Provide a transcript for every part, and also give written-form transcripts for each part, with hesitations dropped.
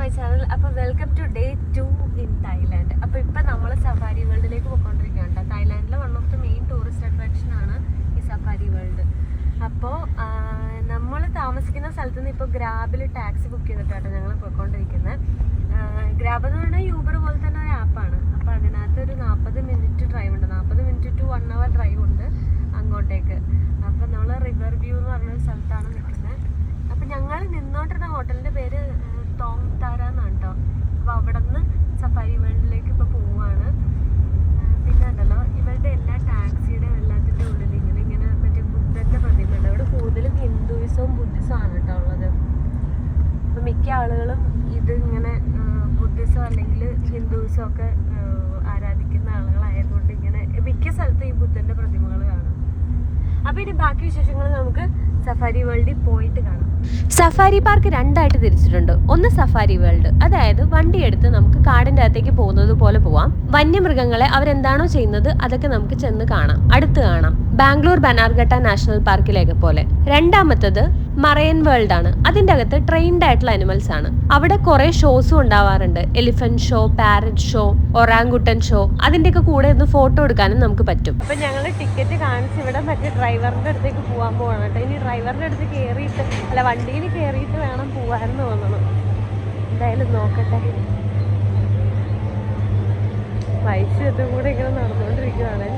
My channel. അപ്പോൾ welcome to day 2 in Thailand. അപ്പോൾ ഇപ്പം നമ്മൾ സഫാരി വേൾഡിലേക്ക് പോയിക്കൊണ്ടിരിക്കുകയാണ്. തായ്ലാൻഡിലെ one of the main tourist attraction ആണ് ഈ സഫാരി വേൾഡ്. അപ്പോൾ നമ്മൾ താമസിക്കുന്ന സ്ഥലത്ത് നിന്ന് ഇപ്പോൾ ഗ്രാബിൽ ടാക്സി ബുക്ക് ചെയ്തിട്ടാണ് ഞങ്ങൾ പോയിക്കൊണ്ടിരിക്കുന്നത്. ഗ്രാബ് എന്ന് പറഞ്ഞാൽ യൂബർ പോലെ തന്നെ ഒരു ആപ്പാണ്. അപ്പോൾ അതിനകത്ത് ഒരു 40 മിനിറ്റ് ഡ്രൈവ് ഉണ്ട്, 40 മിനിറ്റ് ടു 1 hour ഡ്രൈവ് ഉണ്ട് അങ്ങോട്ടേക്ക്. അപ്പോൾ നമ്മൾ റിവർ വ്യൂ എന്ന് പറഞ്ഞൊരു സ്ഥലത്താണ് നിൽക്കുന്നത്. അപ്പോൾ ഞങ്ങൾ നിന്നോണ്ടിരുന്ന ഹോട്ടലിൻ്റെ പേര് തോങ് താര എന്നാണ് കേട്ടോ. അപ്പോൾ അവിടെ നിന്ന് സഫാരി വേൾഡിലേക്ക് ഇപ്പോൾ പോവുകയാണ്. പിന്നെ ഉണ്ടല്ലോ ഇവരുടെ എല്ലാ ടാക്സിയുടെ എല്ലാത്തിൻ്റെ ഉള്ളിൽ ഇങ്ങനെ മറ്റേ ബുദ്ധൻ്റെ പ്രതിമയുണ്ട്. അവിടെ കൂടുതലും ഹിന്ദുയിസവും ബുദ്ധിസവും ആണ് കേട്ടോ ഉള്ളത്. അപ്പോൾ മിക്ക ആളുകളും ഇത് ഇങ്ങനെ ബുദ്ധിസം അല്ലെങ്കിൽ ഹിന്ദുയിസം ഒക്കെ ആരാധിക്കുന്ന ആളുകളായതുകൊണ്ട് ഇങ്ങനെ മിക്ക സ്ഥലത്തും ഈ ബുദ്ധൻ്റെ പ്രതിമകൾ കാണും. അപ്പോൾ ഇനി ബാക്കി വിശേഷങ്ങൾ നമുക്ക് സഫാരി വേൾഡിൽ പോയിട്ട് കാണാം. സഫാരി പാർക്ക് രണ്ടായിട്ട് തിരിച്ചിട്ടുണ്ട്. ഒന്ന് സഫാരി വേൾഡ്, അതായത് വണ്ടി എടുത്ത് നമുക്ക് കാടിന്റെ അകത്തേക്ക് പോകുന്നത് പോലെ പോവാം. വന്യമൃഗങ്ങളെ അവരെന്താണോ ചെയ്യുന്നത് അതൊക്കെ നമുക്ക് ചെന്ന് കാണാം, അടുത്ത് കാണാം. ബാംഗ്ലൂർ ബനാർഘട്ട നാഷണൽ പാർക്കിലേക്ക് പോലെ. രണ്ടാമത്തത് മറൈൻ വേൾഡ് ആണ്. അതിന്റെ അകത്ത് ട്രെയിൻഡ് ആയിട്ടുള്ള അനിമൽസ് ആണ്. അവിടെ കുറെ ഷോസും ഉണ്ടാവാറുണ്ട്. Elephant show, parrot show, orangutan show. അതിന്റെയൊക്കെ കൂടെ ഒന്ന് ഫോട്ടോ എടുക്കാനും നമുക്ക് പറ്റും. അപ്പൊ ഞങ്ങൾ ടിക്കറ്റ് കാണിച്ച് ഇവിടെ മറ്റേ ഡ്രൈവറിന്റെ അടുത്തേക്ക് പോകാൻ പോവാണ് കേട്ടോ. ഇനി ഡ്രൈവറിന്റെ അടുത്ത് കയറിയിട്ട് അല്ല വണ്ടിയിൽ കയറിയിട്ട് വേണം പോവാന്ന് തോന്നണം. എന്തായാലും നോക്കട്ടെ. വൈശ്യത്തും കൂടെ ഇങ്ങനെ നടന്നുകൊണ്ടിരിക്കുവാണ്.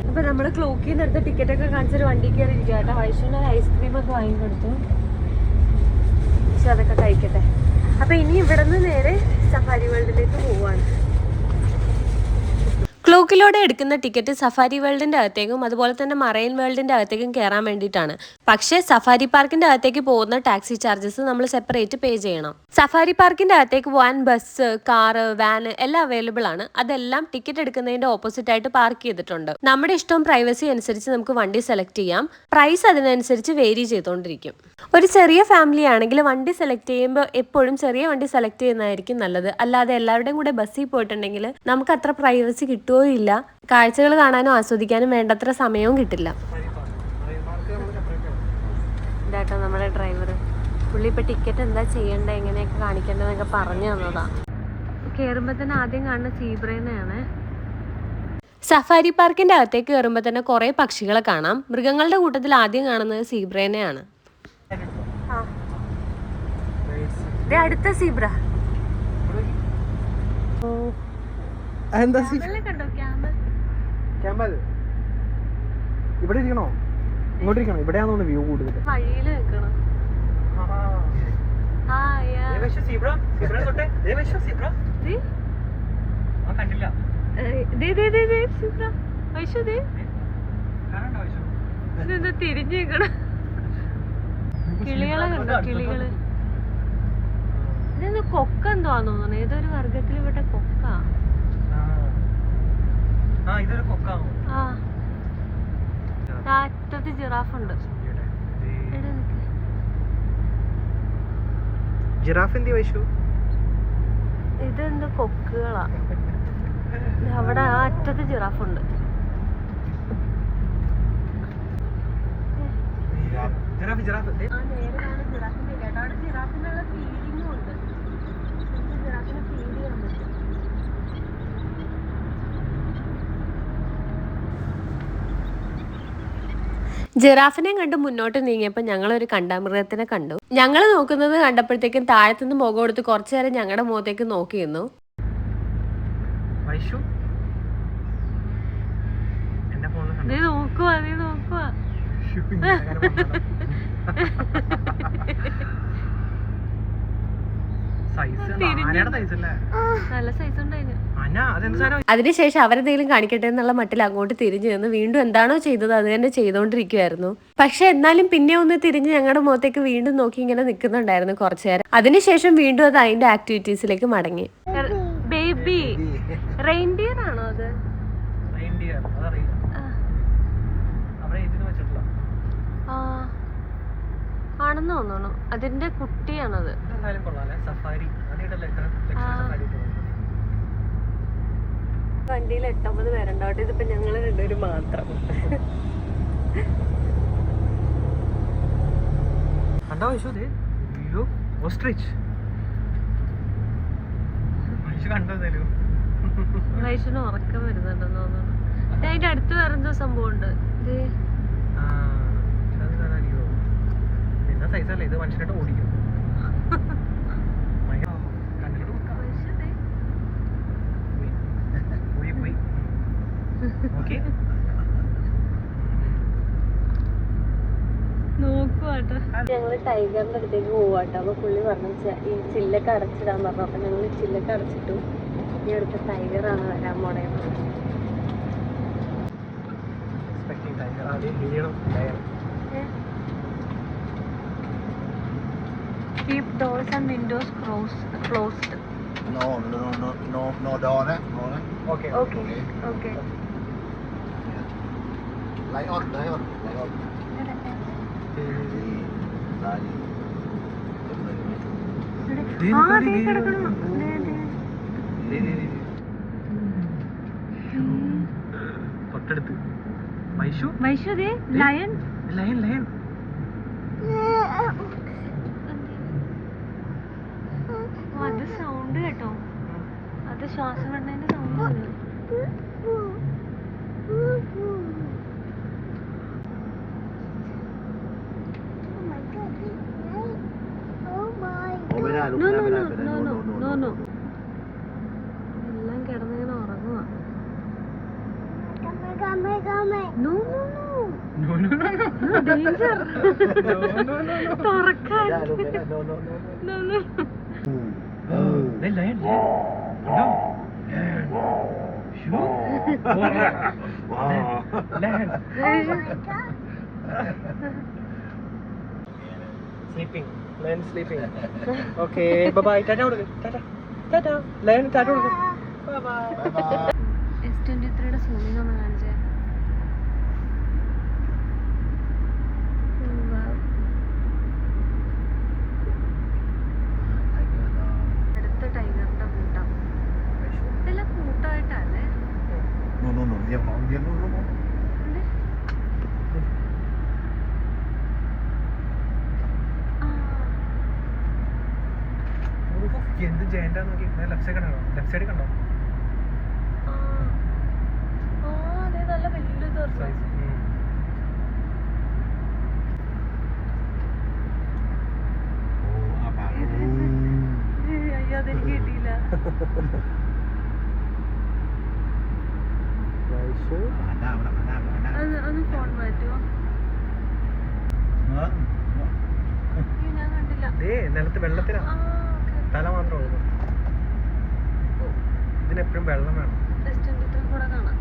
അപ്പൊ നമ്മള് ക്ലോക്കിൽ നിന്ന് എടുത്ത ടിക്കറ്റ് ഒക്കെ കാണിച്ചൊരു വണ്ടി കയറി ഇരിക്കുക കേട്ടോ. വൈശ്വന് ഐസ്ക്രീം ഒക്കെ വാങ്ങിക്കൊടുത്തു. പക്ഷെ അതൊക്കെ കഴിക്കട്ടെ. അപ്പൊ ഇനി ഇവിടെ നിന്ന് നേരെ സഫാരി വേൾഡിലേക്ക് പോവാണ്. ക്ലോക്കിലൂടെ എടുക്കുന്ന ടിക്കറ്റ് സഫാരി വേൾഡിന്റെ അകത്തേക്കും അതുപോലെ തന്നെ മറൈൻ വേൾഡിന്റെ അകത്തേക്കും കയറാൻ വേണ്ടിയിട്ടാണ്. പക്ഷേ സഫാരി പാർക്കിന്റെ അകത്തേക്ക് പോകുന്ന ടാക്സി ചാർജസ് നമ്മൾ സെപ്പറേറ്റ് പേ ചെയ്യണം. സഫാരി പാർക്കിന്റെ അകത്തേക്ക് പോകാൻ ബസ്, കാറ്, വാന് എല്ലാം അവൈലബിൾ ആണ്. അതെല്ലാം ടിക്കറ്റ് എടുക്കുന്നതിന്റെ ഓപ്പോസിറ്റ് ആയിട്ട് പാർക്ക് ചെയ്തിട്ടുണ്ട്. നമ്മുടെ ഇഷ്ടവും പ്രൈവസി അനുസരിച്ച് നമുക്ക് വണ്ടി സെലക്ട് ചെയ്യാം. പ്രൈസ് അതിനനുസരിച്ച് വേരി ചെയ്തുകൊണ്ടിരിക്കും. ഒരു ചെറിയ ഫാമിലി ആണെങ്കിൽ വണ്ടി സെലക്ട് ചെയ്യുമ്പോൾ എപ്പോഴും ചെറിയ വണ്ടി സെലക്ട് ചെയ്യുന്നതായിരിക്കും നല്ലത്. അല്ലാതെ എല്ലാവരുടെയും കൂടെ ബസ്സിൽ പോയിട്ടുണ്ടെങ്കിൽ നമുക്ക് അത്ര പ്രൈവസി കിട്ടുകയോ ഇല്ല. കാഴ്ചകൾ കാണാനും ആസ്വദിക്കാനും വേണ്ടത്ര സമയവും കിട്ടില്ല. ഇതാട്ടോ നമ്മുടെ ഡ്രൈവർ. പുള്ളി ഇപ്പൊ ടിക്കറ്റ് എന്താ ചെയ്യണ്ടേ എങ്ങനെയൊക്കെ കാണിക്കേണ്ടതെന്നൊക്കെ പറഞ്ഞു തന്നതാ. കയറുമ്പോ തന്നെ ആദ്യം കാണുന്ന സീബ്രേനെയാണ്. സഫാരി പാർക്കിന്റെ അകത്തേക്ക് കയറുമ്പോൾ തന്നെ കുറെ പക്ഷികളെ കാണാം. മൃഗങ്ങളുടെ കൂട്ടത്തിൽ ആദ്യം കാണുന്നത് സീബ്രേനെയാണ്. അടുത്ത സീബ്ര ഇവിടെ ഇരിക്കണോ? ഇങ്ങോട്ട് ഇരിക്കണോ? ഇവിടെയാണോ വ്യൂ കൂടുതൽ? വഴിയിൽ നിൽക്കണം. തിരിഞ്ഞു നിൽക്കണം. കിളികളെ കണ്ടോ? കിളികള്. ഇതെന്താ കൊക്ക എന്തോന്ന് തോന്നുന്നു. ഏതൊരു വർഗത്തിൽ ഇവിടെ കൊക്ക. അറ്റത്ത് ജിറാഫ് ഉണ്ട്. ഇതെന്ത് കൊക്കുകളാ. അവിടെ ആ അറ്റത്ത് ജിറാഫ് ഉണ്ട്. ജിറാഫിനെ കണ്ട് മുന്നോട്ട് നീങ്ങിയപ്പോൾ ഞങ്ങളൊരു കണ്ടാമൃഗത്തിനെ കണ്ടു. ഞങ്ങൾ നോക്കുന്നത് കണ്ടപ്പോഴത്തേക്കും താഴത്തുനിന്ന് മുഖം കൊടുത്ത് കുറച്ചു നേരം ഞങ്ങളുടെ മുഖത്തേക്ക് നോക്കിയിരുന്നു. അതിനുശേഷം അവരെന്തെങ്കിലും കാണിക്കട്ടെ എന്നുള്ള മട്ടിൽ അങ്ങോട്ട് തിരിഞ്ഞു നിന്ന് വീണ്ടും എന്താണോ ചെയ്തത് അത് തന്നെ ചെയ്തോണ്ടിരിക്കുവായിരുന്നു. പക്ഷെ എന്നാലും പിന്നെ ഒന്ന് തിരിഞ്ഞ് ഞങ്ങളുടെ മുഖത്തേക്ക് വീണ്ടും നോക്കി ഇങ്ങനെ നിൽക്കുന്നുണ്ടായിരുന്നു കുറച്ചു നേരം. അതിനുശേഷം വീണ്ടും അത് അതിന്റെ ആക്ടിവിറ്റീസിലേക്ക് മടങ്ങി. ബേബി റെയിൻഡിയർ ആണോ അത്? ആണെന്ന് തോന്നുന്നു. അതിന്റെ കുട്ടിയാണത്. വണ്ടിയിൽ 8-9 പേരുണ്ടാവട്ടെ. ഇതിപ്പോ ഞങ്ങള് 2 പേര് മാത്രം. കണ്ടോ? ഓസ്ട്രിച്ച് മനുഷ്യ കണ്ടതല്ലോ. വൈഷ്ണു ഉറക്കം വരുന്നുണ്ടെന്ന് തോന്നുന്നു. അതിന്റെ അടുത്ത് വേറെന്തോ സംഭവം ഉണ്ട്. പിന്നെ സൈസല്ലേ ഇത്, മനുഷ്യനായിട്ട് ഓടിക്കും. നോക്കുവാട്ടോ. ഞങ്ങള് ടൈഗറിന്റെ അടുത്തേക്ക് പോവാട്ടോ. അപ്പൊ പുള്ളി പറഞ്ഞു ഈ ചില്ലൊക്കെ അടച്ചിടാൻ പറഞ്ഞു. അപ്പൊ ഞങ്ങള് ചില്ലൊക്കെ അടച്ചിട്ടു. ഈ അടുത്ത ടൈഗറാണ് വരാൻ പോണേ. Keep doors and windows closed. No door, eh? No, eh? Okay. Okay. Light on. തൊട്ടടുത്ത് വൈഷു ലയൺ. അത് സൗണ്ട് കേട്ടോ. അത് ശ്വാസം വിടുന്നതിന്റെ സൗണ്ട്. എല്ലാം കിടന്നിങ്ങനെ ഉറങ്ങുക. തുറക്കാൻ sleeping. Lion sleeping. Okay, bye. Tata കൊടുക്ക്. Tata. Lion tata കൊടുക്ക്. Bye. S23 സൂമിംഗ് ഒന്ന് കാണിച്ചേ. അടുത്ത ടൈഗറിന്റെ കൂട്ടം. ഇതെല്ലാം കൂട്ടമായിട്ടല്ലേ? No, എന്ത് ജയന്റാ നോക്കി. ലെഫ്റ്റ് സൈഡ് കണ്ടോ? അതെ, നല്ല വലിയ സൈസ്. അയ്യോ, അതെനിക്ക് കിട്ടിയില്ല. ഒന്ന് ഫോൺ മാറ്റുമോ? ഞാൻ കണ്ടില്ല. നിലത്ത് വെള്ളത്തിലാ, തല മാത്രം ഒഴുകും. ഇതിനെപ്പോഴും വെള്ളം വേണം. കൂടെ കാണാം.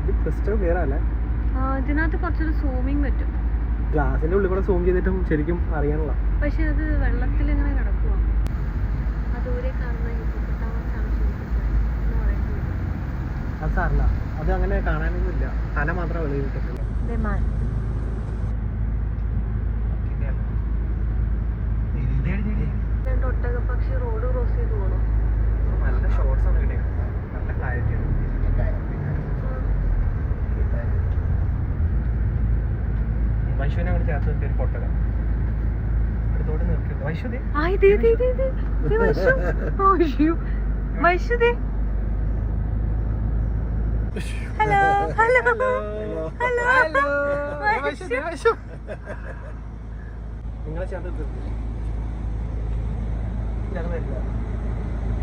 ഇത് ക്രിസ്റ്റൽ ക്ലിയർ അല്ലേ? ഇതിനകത്ത് കുറച്ചൊരു സൂമിങ് പറ്റും. ഗ്ലാസിന്റെ ഉള്ളിൽ കൂടെ സൂം ചെയ്തിട്ടും ശരിക്കും അറിയാനുള്ള. പക്ഷെ അത് വെള്ളത്തിൽ ഇങ്ങനെ കിടക്കുക. ആ ദൂരെ കാണുന്ന ഹിപ്പോപ്പൊട്ടാമസാണ് എന്ന് പറയുന്നത്. അത് സാറില്ല, അത് അങ്ങനെ കാണാനൊന്നും ഇല്ല. തല മാത്രം വെളിയിൽ കിട്ടത്തില്ല. രണ്ട് ഒട്ടകപ്പക്ഷി റോഡ് ക്രോസ് ചെയ്ത് പോകണം. നല്ല ഷോർട്സ് ആണ് കിട്ടിയത്. നല്ല ക്ലാരിറ്റി ആണ്. വൈശുവിനെ അങ്ങോട്ട് ചേർത്ത് നിർത്തിയ ഒരു പൊട്ടക അടുത്തോട്ട് നിർത്തിയത്. വൈശുദേ നിങ്ങളെ ചേർത്ത്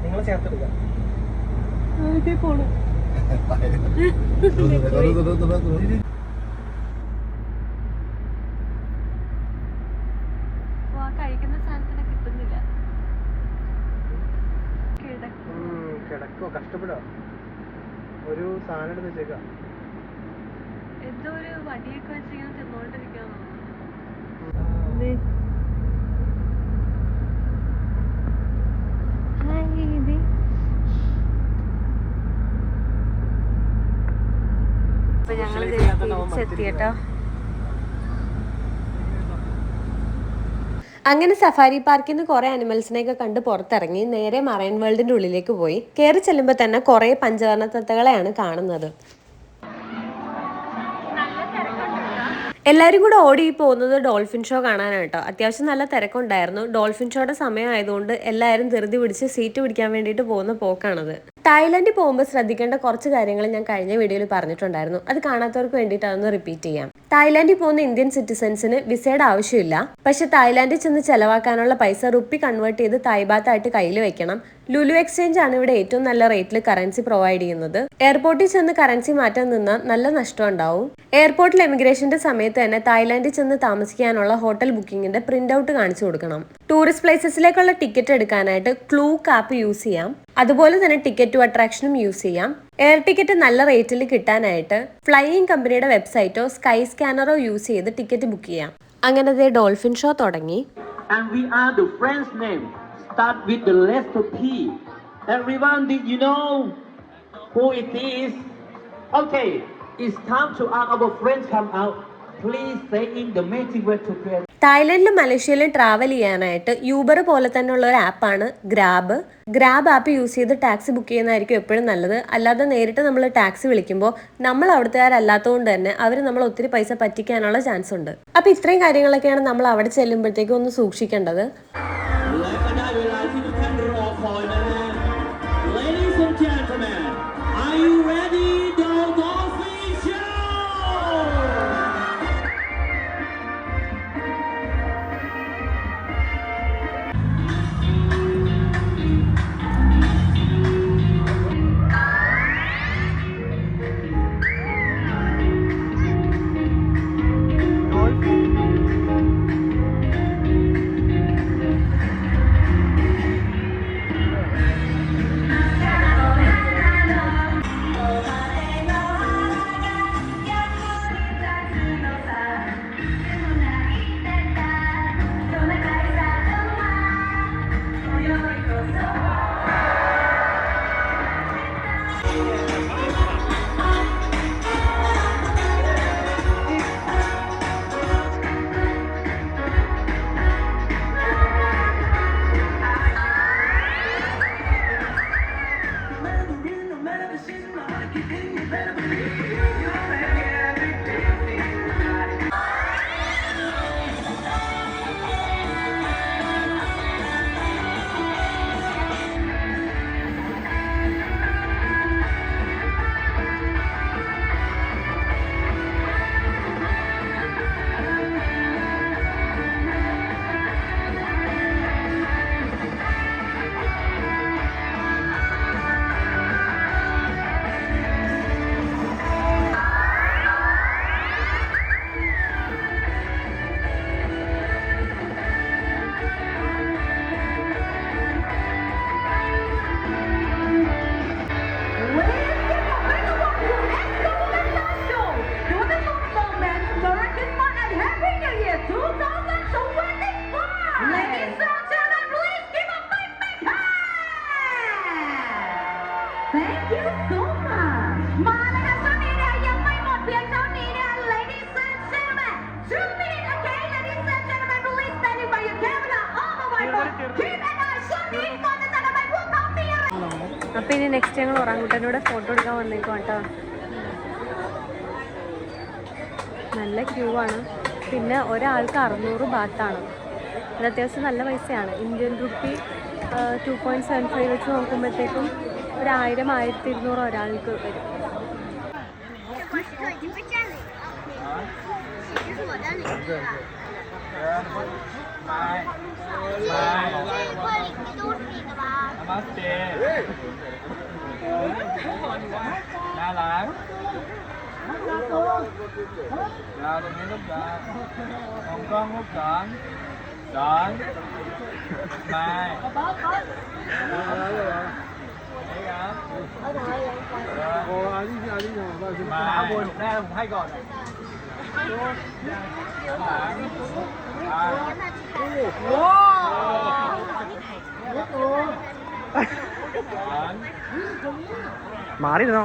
നിങ്ങളെ ചേർത്തെടുക്ക. പോണു. കഴിക്കുന്ന സാധനത്തിനെ കിട്ടുന്നില്ല. കിടക്കോ, കഷ്ടപ്പെടോ. ഒരു സാധനം എടുത്ത് വെച്ചേക്കാം. എന്തോ ഒരു വടിയൊക്കെ വെച്ച് ഇങ്ങനെ തിന്നോണ്ടിരിക്കാണോ? ഞങ്ങൾ തിരിച്ചെത്തിയട്ടോ. അങ്ങനെ സഫാരി പാർക്കിൽ നിന്ന് കുറേ അനിമൽസിനെയൊക്കെ കണ്ട് പുറത്തിറങ്ങി നേരെ മറൈൻ വേൾഡിന്റെ ഉള്ളിലേക്ക് പോയി. കയറി ചെല്ലുമ്പോൾ തന്നെ കുറേ പഞ്ചവർണ്ണ തത്തകളെയാണ് കാണുന്നത്. എല്ലാവരും കൂടെ ഓടി പോകുന്നത് ഡോൾഫിൻ ഷോ കാണാനാണ് കേട്ടോ. അത്യാവശ്യം നല്ല തിരക്കുണ്ടായിരുന്നു. ഡോൾഫിൻ ഷോയുടെ സമയമായതുകൊണ്ട് എല്ലാവരും ധൃതി പിടിച്ച് സീറ്റ് പിടിക്കാൻ വേണ്ടിയിട്ട് പോകുന്ന പോക്കാണത്. തായ്ലൻഡിൽ പോകുമ്പോൾ ശ്രദ്ധിക്കേണ്ട കുറച്ച് കാര്യങ്ങൾ ഞാൻ കഴിഞ്ഞ വീഡിയോയിൽ പറഞ്ഞിട്ടുണ്ടായിരുന്നു. അത് കാണാത്തവർക്ക് വേണ്ടിയിട്ട് അതൊന്ന് റിപ്പീറ്റ് ചെയ്യാം. തായ്ലാൻഡിൽ പോകുന്ന ഇന്ത്യൻ സിറ്റിസൺസിന് വിസയുടെ ആവശ്യമില്ല. പക്ഷെ തായ്ലാൻഡിൽ ചെന്ന് ചെലവാക്കാനുള്ള പൈസ റുപ്പി കൺവേർട്ട് ചെയ്ത് തായ്ബാത്തായിട്ട് കയ്യിൽ വെക്കണം. ലുലു എക്സ്ചേഞ്ച് ആണ് ഇവിടെ ഏറ്റവും നല്ല റേറ്റിൽ കറൻസി പ്രൊവൈഡ് ചെയ്യുന്നത്. എയർപോർട്ടിൽ ചെന്ന് കറൻസി മാറ്റാൻ നിന്നാൽ നല്ല നഷ്ടം ഉണ്ടാവും. എയർപോർട്ടിൽ എമിഗ്രേഷന്റെ സമയത്ത് തന്നെ തായ്ലാൻഡിൽ ചെന്ന് താമസിക്കാനുള്ള ഹോട്ടൽ ബുക്കിംഗിന്റെ പ്രിന്റ് ഔട്ട് കാണിച്ചു കൊടുക്കണം. ടൂറിസ്റ്റ് പ്ലേസസിലേക്കുള്ള ടിക്കറ്റ് എടുക്കാനായിട്ട് ക്ലൂക്ക് ആപ്പ് യൂസ് ചെയ്യാം. അതുപോലെ തന്നെ ടിക്കറ്റ് ടു അട്രാക്ഷനും യൂസ് ചെയ്യാം. എയർ ടിക്കറ്റ് നല്ല റേറ്റിൽ കിട്ടാനായിട്ട് ഫ്ലൈയിങ് കമ്പനിയുടെ വെബ്സൈറ്റോ സ്കൈ സ്കാനറോ യൂസ് ചെയ്ത് ടിക്കറ്റ് ബുക്ക് ചെയ്യാം. അങ്ങനെ ഡോൾഫിൻ ഷോ തുടങ്ങി. And we are the friend's name. Start with the letter P. Everyone, did you know who it is? Okay, it's time to ask our friends come out. Please say in the magic word together. തായ്ലൻഡിലും മലേഷ്യയിലും travel ചെയ്യാനായിട്ട് Uber പോലെ തന്നെയുള്ള ഒരു ആപ്പാണ് Grab. Grab app use ചെയ്ത് taxi book ചെയ്യുന്നതായിരിക്കും എപ്പോഴും നല്ലത്. അല്ലാതെ നേരിട്ട് നമ്മൾ ടാക്സി വിളിക്കുമ്പോൾ നമ്മൾ അവിടുത്തുകാരല്ലാത്തതുകൊണ്ട് തന്നെ അവർ നമ്മൾ ഒത്തിരി പൈസ പറ്റിക്കാനുള്ള ചാൻസ് ഉണ്ട്. അപ്പോൾ ഇത്രയും കാര്യങ്ങളൊക്കെയാണ് നമ്മൾ അവിടെ ചെല്ലുമ്പോഴത്തേക്കും ഒന്ന് സൂക്ഷിക്കേണ്ടത്. Ladies and gentlemen, are you ready? The Dolphin Show! Thank you so much. มาเลยค่ะช่วงนี้เนี่ยยังไม่หมดเพียงเท่านี้เนี่ย Ladies and gentlemen, 2 minutes okay, ladies and gentlemen, please standing by your camera all the way from Keep and I ช่วงนี้ก่อนจะจัดไปพวกเขามีอะไร അപ്പോൾ ഇനി next ഞങ്ങൾ ഒറാങ്കുട്ടനോട് photo എടുക്കാൻ വന്നേക്കും കേട്ടോ. നല്ല Q ആണ്. പിന്നെ ഒരാൾക്ക് 600 ബാത്താണ്. അത് അത്യാവശ്യം നല്ല പൈസയാണ്. ഇന്ത്യൻ റുപ്പി 2.75 വെച്ച് നോക്കുമ്പോഴത്തേക്കും 1000-1200 ഒരാൾക്ക് വരും. മാറിയിരുന്നോ?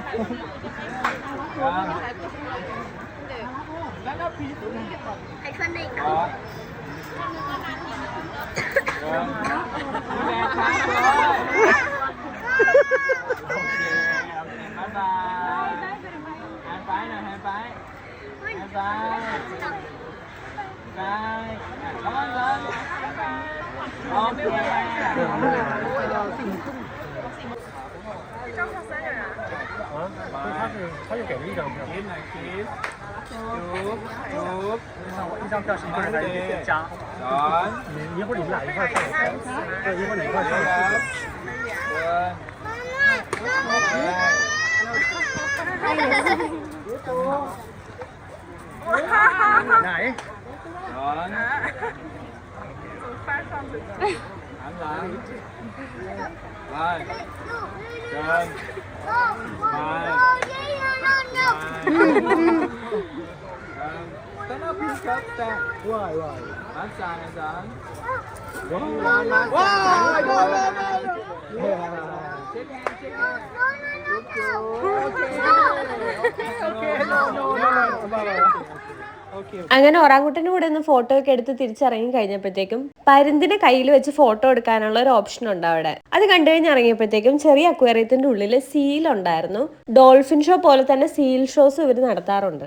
Hai phái nè, hai phái. 他就给了一张票。一张票是一个人来加。一会儿你们俩一块儿上。对，一会儿你一块儿上。Này. അങ്ങനെ ഒറാങ്കുട്ടൻ്റെ കൂടെ ഒന്ന് ഫോട്ടോ ഒക്കെ എടുത്ത് തിരിച്ചിറങ്ങി കഴിഞ്ഞപ്പോഴത്തേക്കും പരുന്തിനെ കയ്യിൽ വെച്ച് ഫോട്ടോ എടുക്കാനുള്ള ഒരു ഓപ്ഷൻ ഉണ്ട് അവിടെ. അത് കണ്ടു കഴിഞ്ഞ് ഇറങ്ങിയപ്പോഴത്തേക്കും ചെറിയ അക്വേറിയത്തിന്റെ ഉള്ളിൽ സീൽ ഉണ്ടായിരുന്നു. ഡോൾഫിൻ ഷോ പോലെ തന്നെ സീൽ ഷോസ് ഇവർ നടത്താറുണ്ട്.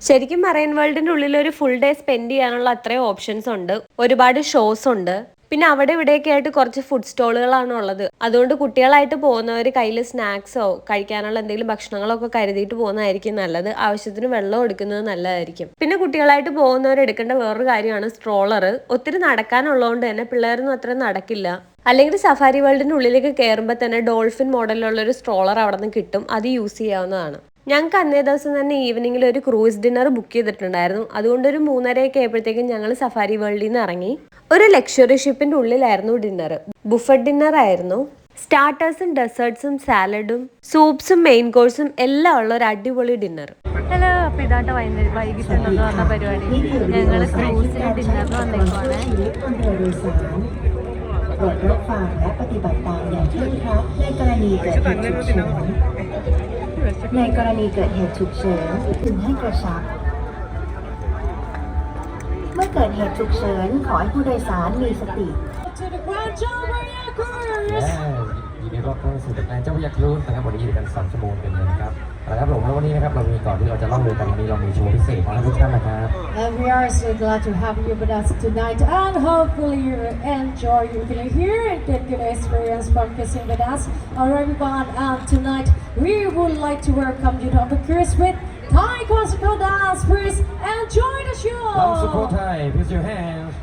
ശരിക്കും മറൈൻ വേൾഡിന്റെ ഉള്ളിൽ ഒരു ഫുൾ ഡേ സ്പെൻഡ് ചെയ്യാനുള്ള അത്രയും ഓപ്ഷൻസ് ഉണ്ട്. ഒരുപാട് ഷോസ് ഉണ്ട്. പിന്നെ അവിടെ ഇവിടെയൊക്കെ ആയിട്ട് കുറച്ച് ഫുഡ് സ്റ്റോളുകളാണ് ഉള്ളത്. അതുകൊണ്ട് കുട്ടികളായിട്ട് പോകുന്നവർ കയ്യിൽ സ്നാക്സോ കഴിക്കാനുള്ള എന്തെങ്കിലും ഭക്ഷണങ്ങളോ ഒക്കെ കരുതിയിട്ട് പോകുന്നതായിരിക്കും നല്ലത്. ആവശ്യത്തിന് വെള്ളം എടുക്കുന്നത് നല്ലതായിരിക്കും. പിന്നെ കുട്ടികളായിട്ട് പോകുന്നവർ എടുക്കേണ്ട വേറൊരു കാര്യമാണ് സ്ട്രോളർ. ഒത്തിരി നടക്കാനുള്ളതുകൊണ്ട് തന്നെ പിള്ളേരൊന്നും അത്ര നടക്കില്ല. അല്ലെങ്കിൽ സഫാരി വേൾഡിന്റെ ഉള്ളിലേക്ക് കയറുമ്പോൾ തന്നെ ഡോൾഫിൻ മോഡലിലുള്ള ഒരു സ്ട്രോളർ അവിടെ നിന്ന് കിട്ടും. അത് യൂസ് ചെയ്യാവുന്നതാണ്. ഞങ്ങൾക്ക് അന്നേ ദിവസം തന്നെ ഈവനിങ്ങിൽ ഒരു ക്രൂസ് ഡിന്നർ ബുക്ക് ചെയ്തിട്ടുണ്ടായിരുന്നു. അതുകൊണ്ട് ഒരു 3:30 ആയപ്പോഴത്തേക്കും ഞങ്ങൾ സഫാരി വേൾഡിൽ നിന്ന് ഇറങ്ങി. ഒരു ലക്ഷറി ഷിപ്പിന്റെ ഉള്ളിലായിരുന്നു ഡിന്നർ. ബുഫറ്റ് ഡിന്നർ ആയിരുന്നു. സ്റ്റാർട്ടേഴ്സും ഡെസേർട്ട്സും സാലഡും സൂപ്സും മെയിൻ കോഴ്സും എല്ലാം ഉള്ള ഒരു അടിപൊളി ഡിന്നർ. ഹലോ, അപ്പോൾ ഇതാട്ട് വൈകിട്ടുണ്ടെന്ന് പറഞ്ഞ പരിപാടി. ഞങ്ങൾ ക്രൂസിന് ഡിന്നറിന് വന്നേക്കുവാണ്. โปรดรับฟังและปฏิบัติตามอย่างเคร่งครัดในกรณีเกิดเหตุฉุกเฉินในกรณีเกิดเหตุฉุกเฉินพึงให้กระชับเมื่อเกิดเหตุฉุกเฉินขอให้ผู้โดยสารมีสติ ยินดีต้อนรับเข้าสู่รายการเจ้าพระยาครูซนะครับวันนี้อยู่กัน2 ชั่วโมงเต็มเลยนะครับแล้วผมแล้ววันนี้นะครับเรามีก่อนที่เราจะล่องเรือกันวันนี้เรามีโชว์พิเศษของทุกท่านนะครับ And we are so glad to have you with us tonight and hopefully you enjoy you can hear and get good experience from kissing with us. Alright everyone, and tonight we would like to welcome you to the cruise with Thai classical dance. Please enjoy the show. Love support Thai, please your hands.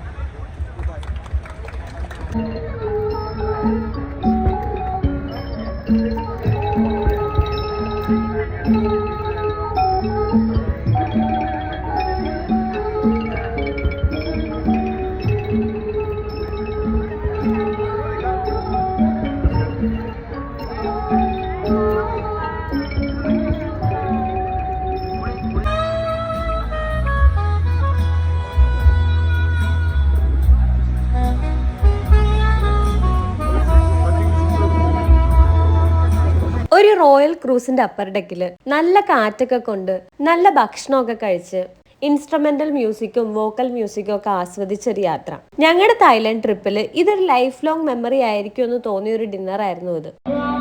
ഒരു royal ക്രൂസിന്റെ upper ഡെക്കില് നല്ല കാറ്റൊക്കെ കൊണ്ട് നല്ല ഭക്ഷണമൊക്കെ കഴിച്ച് instrumental മ്യൂസിക്കും vocal മ്യൂസിക്കും ഒക്കെ ആസ്വദിച്ചൊരു യാത്ര. ഞങ്ങളുടെ തായ്ലൻഡ് ട്രിപ്പില് ഇതൊരു ലൈഫ് ലോങ് മെമ്മറി ആയിരിക്കും എന്ന് തോന്നിയ ഒരു ഡിന്നർ ആയിരുന്നു ഇത്.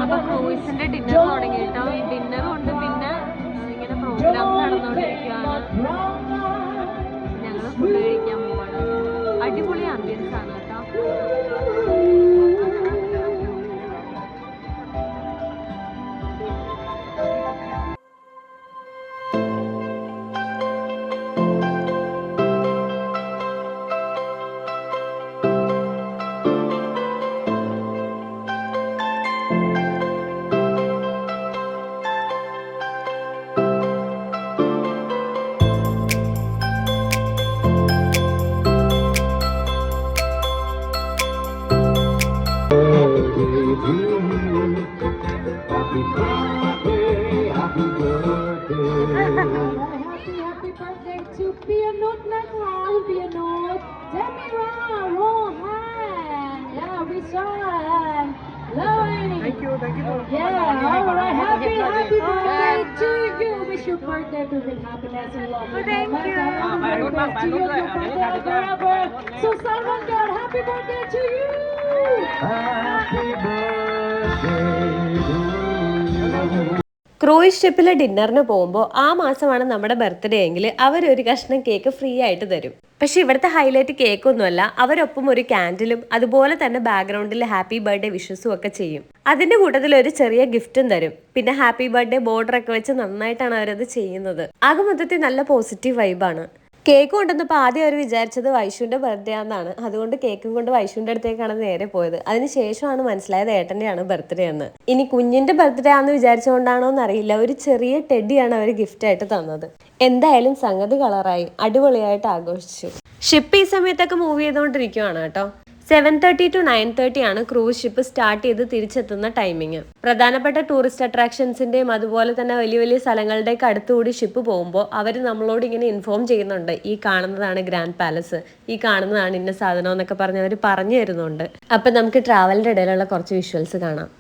അപ്പോൾ ക്രൂസിന്റെ ഡിന്നർ തുടങ്ങിയിട്ടോ. ഡിന്നർ കൊണ്ട് പിന്നെ ഇങ്ങനെ പ്രോഗ്രാംസ് നടന്നുകൊണ്ടിരിക്കുകയാണ്. ഞങ്ങൾ ഫുഡ് കഴിക്കാൻ പോവാണ്. അടിപൊളി ആംബിയൻസ് ആണ് കേട്ടോ. Happy birthday to Pianut Nakal, Pianut, Demira, Rohan, yeah, Visan, Lorraine. Thank you. Yeah, alright, happy birthday to you. Wish your birthday to be happiness and love. Thank you. Happy birthday to you, your birthday forever. So Salman God, happy birthday to you. Happy birthday to you. Cruise ഷിപ്പിൽ ഡിന്നറിന് പോകുമ്പോൾ ആ മാസമാണ് നമ്മുടെ birthday എങ്കിൽ അവരൊരു കഷ്ണം cake free ആയിട്ട് തരും. പക്ഷെ ഇവിടുത്തെ ഹൈലൈറ്റ് കേക്കൊന്നുമല്ല, അവരൊപ്പം ഒരു ക്യാൻഡിലും അതുപോലെ തന്നെ ബാക്ക്ഗ്രൗണ്ടിൽ ഹാപ്പി ബർത്ത്ഡേ വിഷസും ഒക്കെ ചെയ്യും. അതിന്റെ കൂട്ടത്തിൽ ഒരു ചെറിയ ഗിഫ്റ്റും തരും. പിന്നെ ഹാപ്പി ബർത്ത്ഡേ ബോർഡർ ഒക്കെ വെച്ച് നന്നായിട്ടാണ് അവരത് ചെയ്യുന്നത്. ആകെ മൊത്തത്തിൽ നല്ല പോസിറ്റീവ് വൈബാണ്. കേക്ക് കൊണ്ടുവന്നപ്പോൾ ആദ്യം അവർ വിചാരിച്ചത് വൈഷുവിന്റെ ബർത്ത്ഡേ ആണെന്നാണ്. അതുകൊണ്ട് കേക്കും കൊണ്ട് വൈഷുവിന്റെ അടുത്തേക്കാണ് നേരെ പോയത്. അതിനുശേഷമാണ് മനസ്സിലായത് ഏട്ടന്റെയാണ് ബർത്ത്ഡേ എന്ന്. ഇനി കുഞ്ഞിന്റെ ബർത്ത്ഡേ ആണെന്ന് വിചാരിച്ചുകൊണ്ടാണോ എന്നറിയില്ല, ഒരു ചെറിയ ടെഡിയാണ് അവർ ഗിഫ്റ്റ് ആയിട്ട് തന്നത്. എന്തായാലും സംഗതി കളറായി, അടിപൊളിയായിട്ട് ആഘോഷിച്ചു. ഷിപ്പ് ഈ സമയത്തൊക്കെ മൂവ് ചെയ്തുകൊണ്ടിരിക്കുവാണ് കേട്ടോ. 7:30 to 9:30 ആണ് ക്രൂസ് ഷിപ്പ് സ്റ്റാർട്ട് ചെയ്ത് തിരിച്ചെത്തുന്ന ടൈമിങ്. പ്രധാനപ്പെട്ട ടൂറിസ്റ്റ് അട്രാക്ഷൻസിന്റെയും അതുപോലെ തന്നെ വലിയ വലിയ സ്ഥലങ്ങളുടെയൊക്കെ അടുത്തുകൂടി ഷിപ്പ് പോകുമ്പോൾ അവർ നമ്മളോട് ഇങ്ങനെ ഇൻഫോം ചെയ്യുന്നുണ്ട്. ഈ കാണുന്നതാണ് ഗ്രാൻഡ് പാലസ്, ഈ കാണുന്നതാണ് ഇന്ന സാധനം എന്നൊക്കെ പറഞ്ഞ് അവർ പറഞ്ഞു തരുന്നുണ്ട്. അപ്പം നമുക്ക് ട്രാവലിന്റെ ഇടയിലുള്ള കുറച്ച് വിഷ്വൽസ് കാണാം.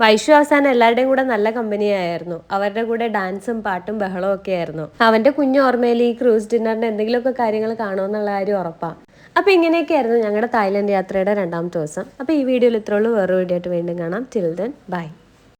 വൈഷു അവസാനം എല്ലാവരുടെയും കൂടെ നല്ല കമ്പനിയായിരുന്നു. അവരുടെ കൂടെ ഡാൻസും പാട്ടും ബഹളവും ഒക്കെ ആയിരുന്നു. അവന്റെ കുഞ്ഞു ഓർമ്മയിൽ ഈ ക്രൂസ് ഡിന്നറിന്റെ എന്തെങ്കിലുമൊക്കെ കാര്യങ്ങൾ കാണുമെന്നുള്ള കാര്യം ഉറപ്പാണ്. അപ്പോൾ ഇങ്ങനെയൊക്കെയായിരുന്നു ഞങ്ങളുടെ തായ്ലൻഡ് യാത്രയുടെ 2ാമത്തെ ദിവസം. അപ്പോൾ ഈ വീഡിയോയിൽ ഇത്രയുള്ളൂ. വേറെ വീഡിയോ ആയിട്ട് വീണ്ടും കാണാം. Till then bye.